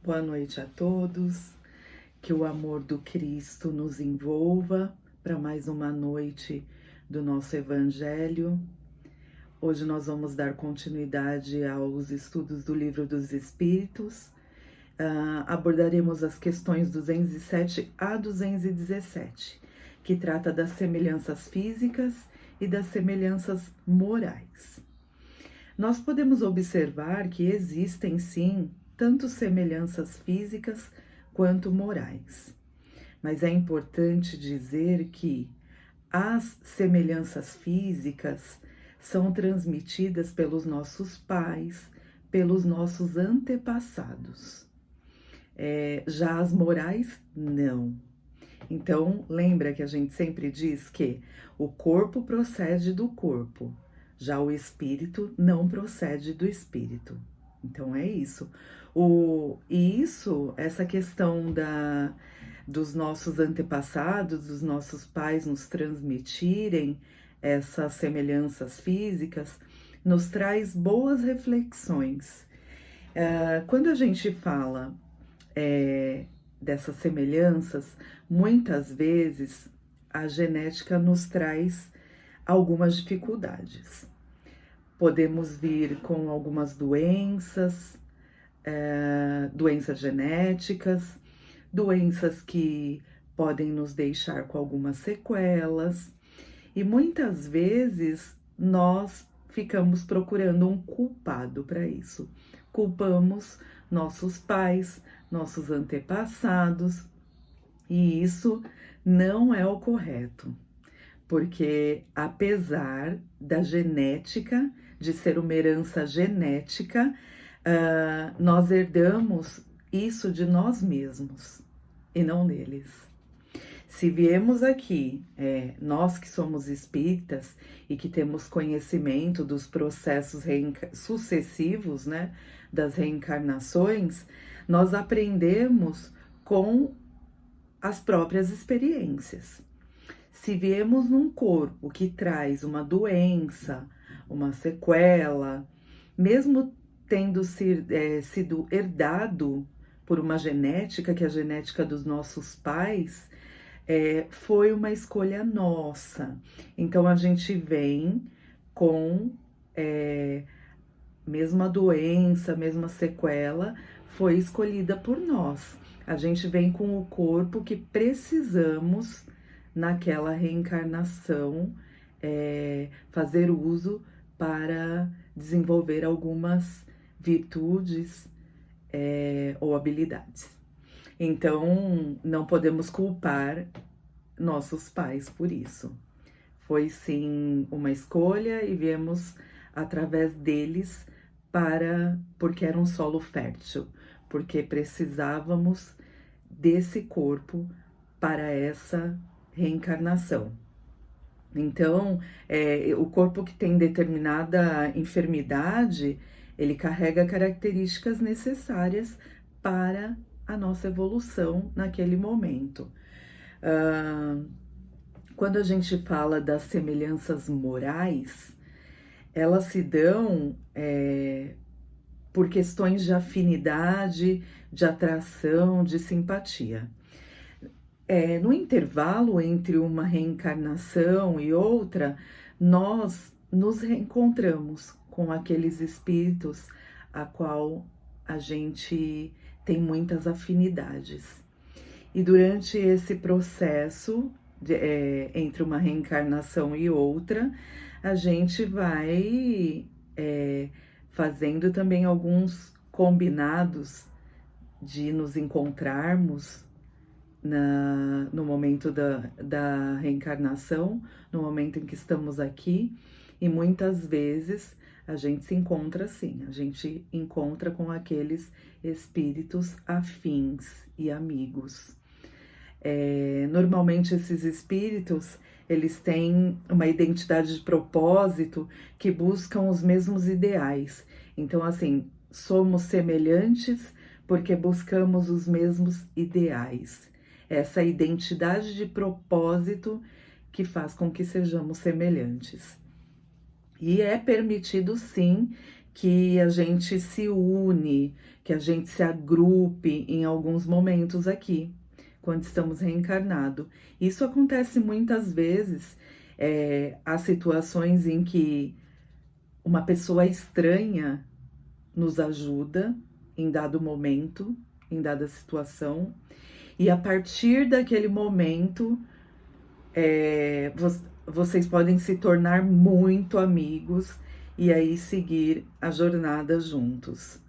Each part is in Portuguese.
Boa noite a todos, que o amor do Cristo nos envolva para mais uma noite do nosso Evangelho. Hoje nós vamos dar continuidade aos estudos do Livro dos Espíritos. Abordaremos as questões 207 a 217, que trata das semelhanças físicas e das semelhanças morais. Nós podemos observar que existem sim tanto semelhanças físicas quanto morais. Mas é importante dizer que as semelhanças físicas são transmitidas pelos nossos pais, pelos nossos antepassados. Já as morais, não. Então, lembra que a gente sempre diz que o corpo procede do corpo, já o espírito não procede do espírito. Então é isso. Essa questão dos nossos antepassados, dos nossos pais nos transmitirem essas semelhanças físicas, nos traz boas reflexões. Quando a gente fala dessas semelhanças, muitas vezes a genética nos traz algumas dificuldades. Podemos vir com algumas doenças, doenças genéticas, doenças que podem nos deixar com algumas sequelas, e muitas vezes nós ficamos procurando um culpado para isso. Culpamos nossos pais, nossos antepassados, e isso não é o correto, porque apesar da genética, de ser uma herança genética, nós herdamos isso de nós mesmos e não deles. Se viemos aqui, nós que somos espíritas e que temos conhecimento dos processos sucessivos, né, das reencarnações, nós aprendemos com as próprias experiências. Se viemos num corpo que traz uma doença, uma sequela, mesmo tendo sido herdado por uma genética, que é a genética dos nossos pais, foi uma escolha nossa. Então a gente vem com mesma doença, mesma sequela, foi escolhida por nós. A gente vem com o corpo que precisamos naquela reencarnação fazer uso para desenvolver algumas virtudes ou habilidades. Então, não podemos culpar nossos pais por isso. Foi sim uma escolha e viemos através deles porque era um solo fértil, porque precisávamos desse corpo para essa reencarnação. Então, o corpo que tem determinada enfermidade, ele carrega características necessárias para a nossa evolução naquele momento. Quando a gente fala das semelhanças morais, elas se dão por questões de afinidade, de atração, de simpatia. No intervalo entre uma reencarnação e outra, nós nos reencontramos com aqueles espíritos a qual a gente tem muitas afinidades. E durante esse processo, entre uma reencarnação e outra, a gente vai fazendo também alguns combinados de nos encontrarmos no momento da reencarnação, no momento em que estamos aqui, e muitas vezes a gente se encontra assim, a gente encontra com aqueles espíritos afins e amigos. Normalmente esses espíritos, eles têm uma identidade de propósito que buscam os mesmos ideais. Então, assim, somos semelhantes porque buscamos os mesmos ideais. Essa identidade de propósito que faz com que sejamos semelhantes. E é permitido, sim, que a gente se une, que a gente se agrupe em alguns momentos aqui, quando estamos reencarnados. Isso acontece muitas vezes, há situações em que uma pessoa estranha nos ajuda em dado momento, em dada situação, e a partir daquele momento, vocês podem se tornar muito amigos e aí seguir a jornada juntos.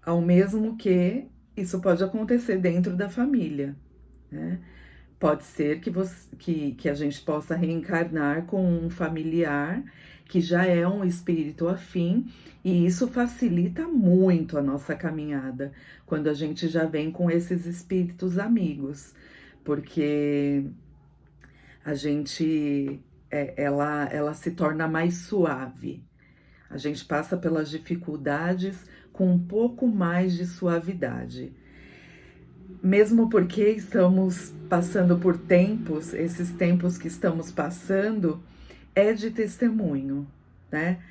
Ao mesmo que isso pode acontecer dentro da família, né? Pode ser que a gente possa reencarnar com um familiar que já é um espírito afim, e isso facilita muito a nossa caminhada, quando a gente já vem com esses espíritos amigos, porque a gente, ela se torna mais suave. A gente passa pelas dificuldades com um pouco mais de suavidade. Mesmo porque estamos passando por tempos, esses tempos que estamos passando é de testemunho, né?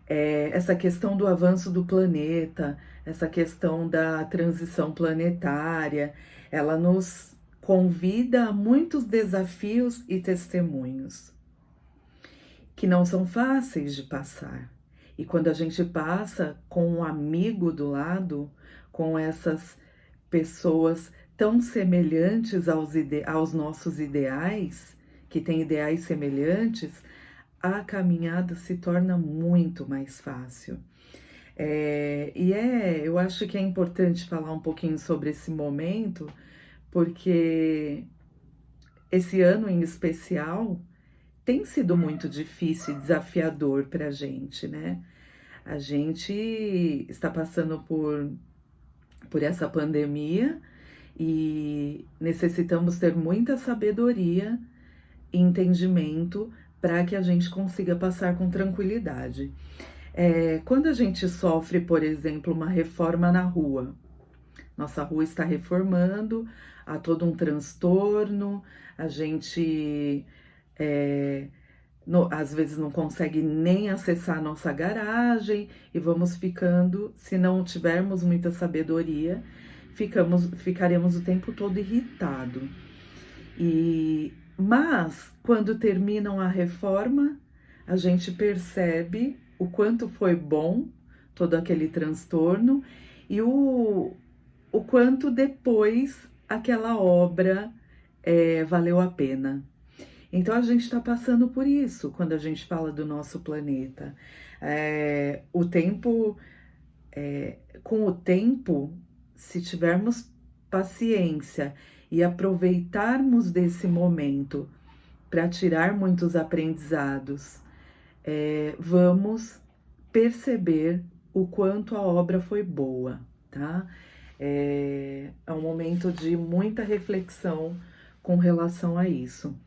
Essa questão do avanço do planeta, essa questão da transição planetária, ela nos convida a muitos desafios e testemunhos que não são fáceis de passar. E quando a gente passa com um amigo do lado, com essas pessoas tão semelhantes aos nossos ideais, que têm ideais semelhantes, a caminhada se torna muito mais fácil. Eu acho que é importante falar um pouquinho sobre esse momento, porque esse ano em especial tem sido muito difícil e desafiador para a gente, né? A gente está passando por essa pandemia e necessitamos ter muita sabedoria e entendimento para que a gente consiga passar com tranquilidade. Quando a gente sofre, por exemplo, uma reforma na rua, nossa rua está reformando, há todo um transtorno, a gente às vezes não consegue nem acessar a nossa garagem e vamos ficando, se não tivermos muita sabedoria, ficaremos o tempo todo irritado. Mas quando terminam a reforma, a gente percebe o quanto foi bom todo aquele transtorno e o quanto depois aquela obra valeu a pena. Então a gente está passando por isso quando a gente fala do nosso planeta. Com o tempo, se tivermos paciência e aproveitarmos desse momento para tirar muitos aprendizados, vamos perceber o quanto a obra foi boa, tá? É um momento de muita reflexão com relação a isso.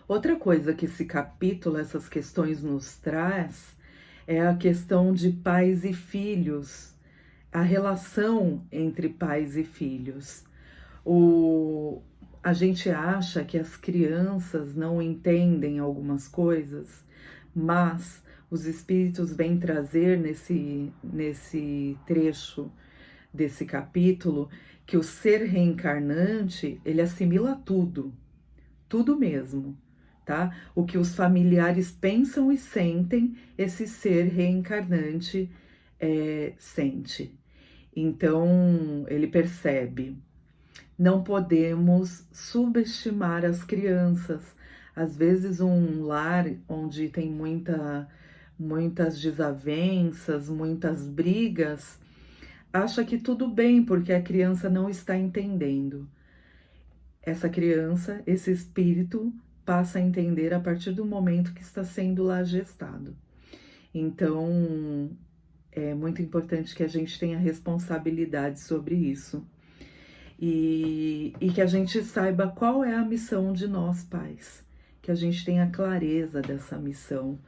Outra coisa que esse capítulo, essas questões nos traz, é a questão de pais e filhos, a relação entre pais e filhos. A gente acha que as crianças não entendem algumas coisas, mas os espíritos vêm trazer nesse trecho desse capítulo que o ser reencarnante, ele assimila tudo mesmo, tá? O que os familiares pensam e sentem, esse ser reencarnante sente. Então, ele percebe. Não podemos subestimar as crianças. Às vezes, um lar onde tem muitas desavenças, muitas brigas, acha que tudo bem porque a criança não está entendendo. Essa criança, esse espírito, passa a entender a partir do momento que está sendo lá gestado. Então, é muito importante que a gente tenha responsabilidade sobre isso. E que a gente saiba qual é a missão de nós, pais. Que a gente tenha clareza dessa missão.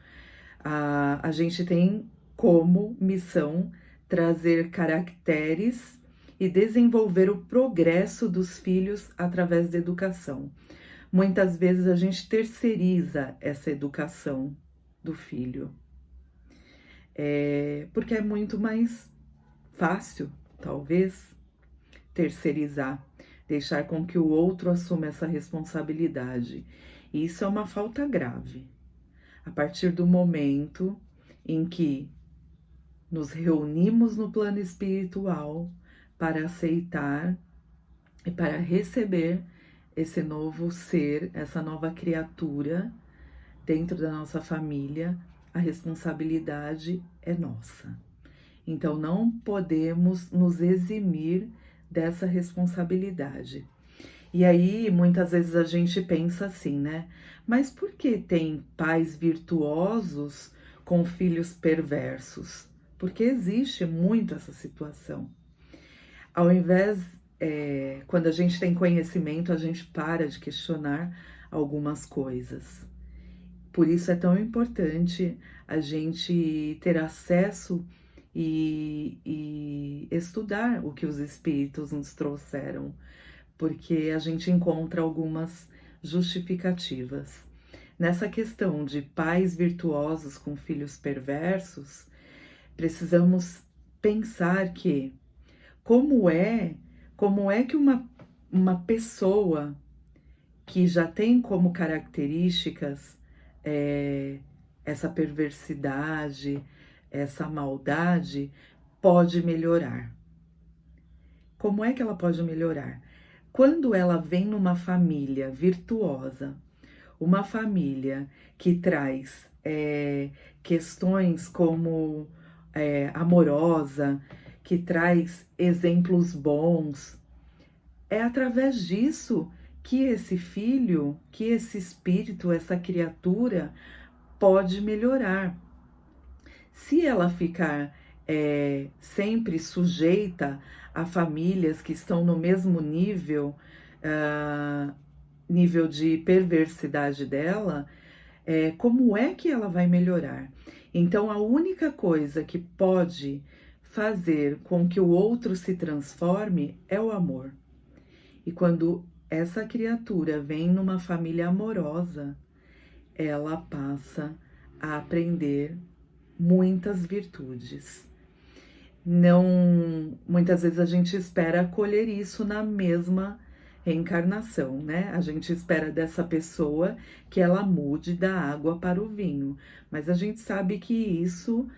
A gente tem como missão trazer caracteres e desenvolver o progresso dos filhos através da educação. Muitas vezes a gente terceiriza essa educação do filho, porque é muito mais fácil, talvez, terceirizar, deixar com que o outro assuma essa responsabilidade. E isso é uma falta grave. A partir do momento em que nos reunimos no plano espiritual para aceitar e para receber esse novo ser, essa nova criatura dentro da nossa família, a responsabilidade é nossa. Então não podemos nos eximir dessa responsabilidade. E aí, muitas vezes a gente pensa assim, né? Mas por que tem pais virtuosos com filhos perversos? Porque existe muito essa situação. Ao invés, quando a gente tem conhecimento, a gente para de questionar algumas coisas. Por isso é tão importante a gente ter acesso e estudar o que os espíritos nos trouxeram, porque a gente encontra algumas justificativas. Nessa questão de pais virtuosos com filhos perversos, precisamos pensar que como é que uma pessoa que já tem como características essa perversidade, essa maldade, pode melhorar. Como é que ela pode melhorar? Quando ela vem numa família virtuosa, uma família que traz questões como amorosa, que traz exemplos bons, é através disso que esse filho, que esse espírito, essa criatura pode melhorar. Se ela ficar sempre sujeita a famílias que estão no mesmo nível, nível de perversidade dela, como é que ela vai melhorar? Então, a única coisa que pode fazer com que o outro se transforme é o amor. E quando essa criatura vem numa família amorosa, ela passa a aprender muitas virtudes. Não, muitas vezes a gente espera colher isso na mesma reencarnação, né? A gente espera dessa pessoa que ela mude da água para o vinho, mas a gente sabe que isso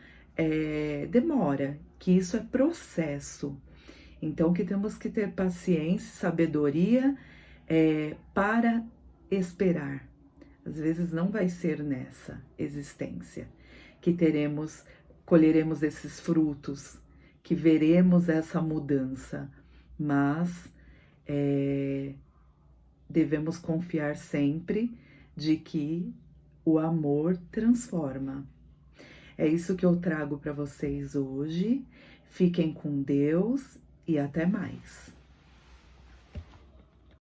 demora, que isso é processo. Então, que temos que ter paciência, sabedoria para esperar. Às vezes não vai ser nessa existência que colheremos esses frutos, que veremos essa mudança, mas devemos confiar sempre de que o amor transforma. É isso que eu trago para vocês hoje. Fiquem com Deus e até mais.